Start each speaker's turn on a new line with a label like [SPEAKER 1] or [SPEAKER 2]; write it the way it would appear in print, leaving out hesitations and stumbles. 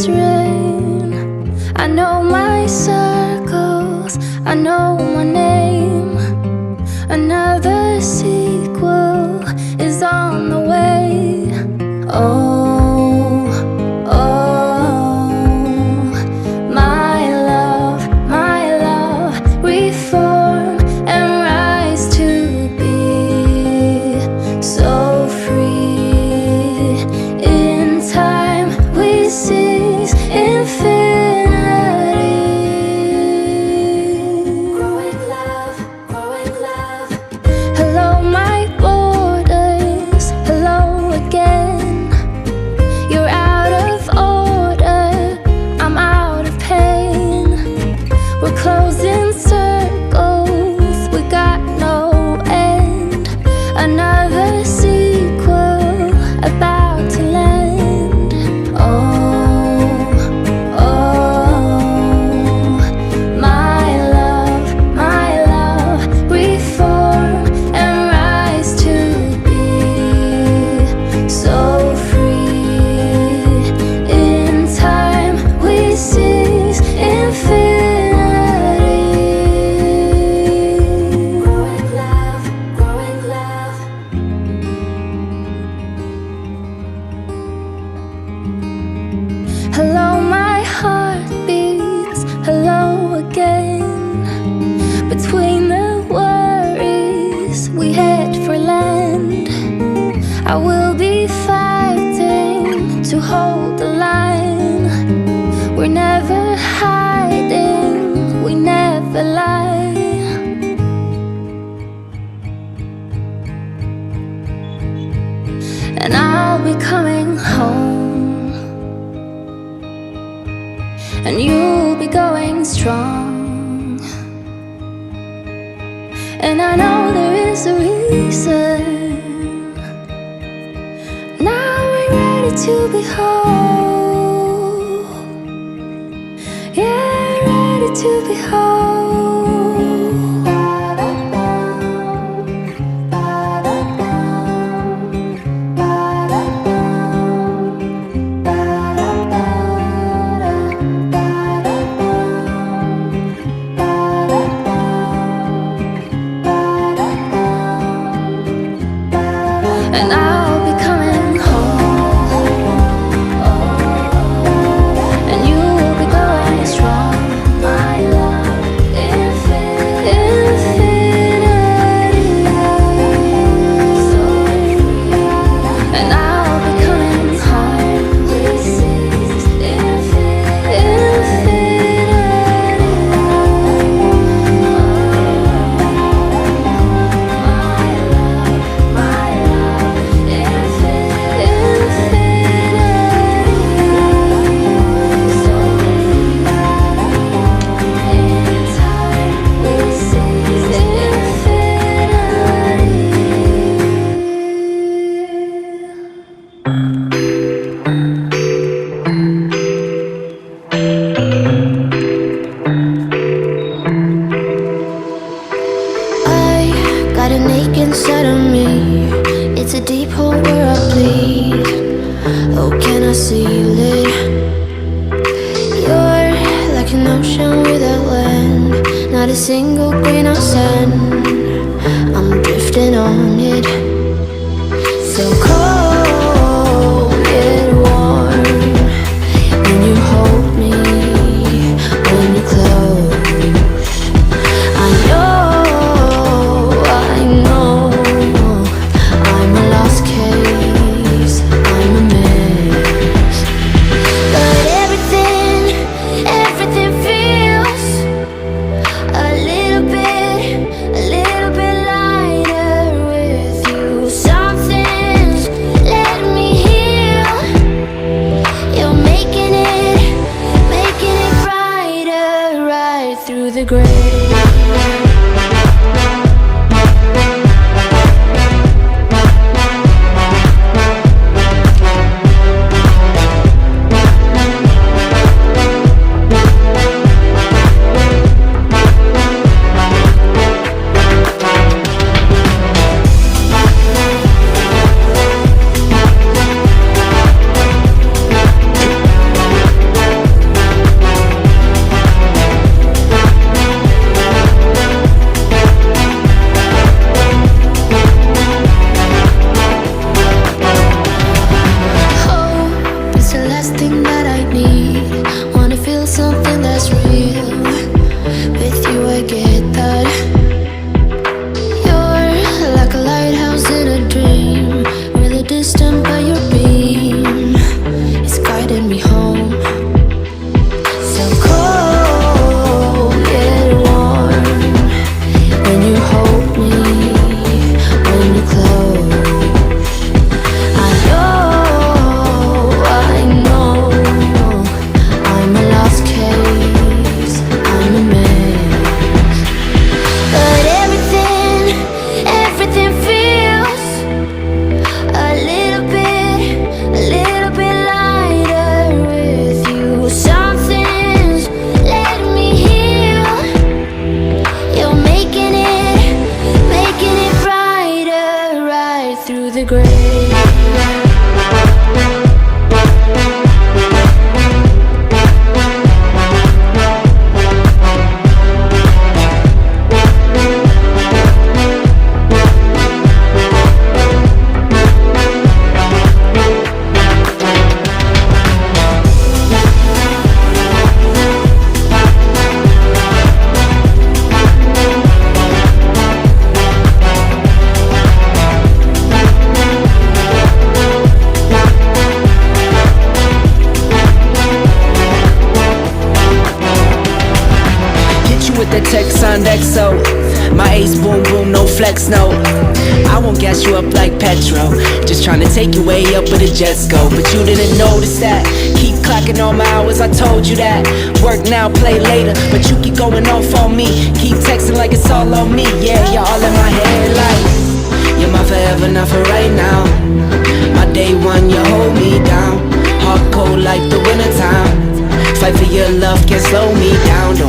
[SPEAKER 1] this rain. I know my circles, I know my name. Another sequel is on the way. Oh, oh, my love, reform and rise to be so free. In time we seize infinity. Growing love, growing love. Hello my borders, hello again. You're out of order, I'm out of pain. We're closing circles, we got no end. Another sequel about to land. Oh, oh, my love, reform and rise to be so free. In time we seize infinity. Growing love, growing love. Hello my heartbeats, hello again. Between the worries we head for land. I will be fighting to hold the line. We're never hiding, we never lie. And I'll be coming home, and you'll be going strong. And I know there is a reason. Now we're ready to be whole. Yeah, ready to be whole. And I'll be coming home, and you will be going strong. My love, infinity. And I'll be coming home. This is infinity. My love, got an ache inside of me. It's a deep hole where I bleed. Oh, can I seal it? You're like an ocean without land. Not a single grain of sand. I'm drifting on it. So cold yet warm. When you hold me, when you close, I know I'm a lost case, I'm a mess. But everything feels a little bit lighter with you. Something's letting me heal. You're making it brighter right through the gray.
[SPEAKER 2] sound XO. My ace boom boom, no flex, no. I won't gas you up like petrol. Just tryna take you way up where the jets go. But you didn't notice that. Keep clocking all my hours, I told you that. Work now, play later, but you keep going off on me. Keep texting like it's all on me. Yeah, you're all in my head like you're my forever, not for right now. My day one, you hold me down. Hard cold like the winter time. Fight for your love, can't slow me down.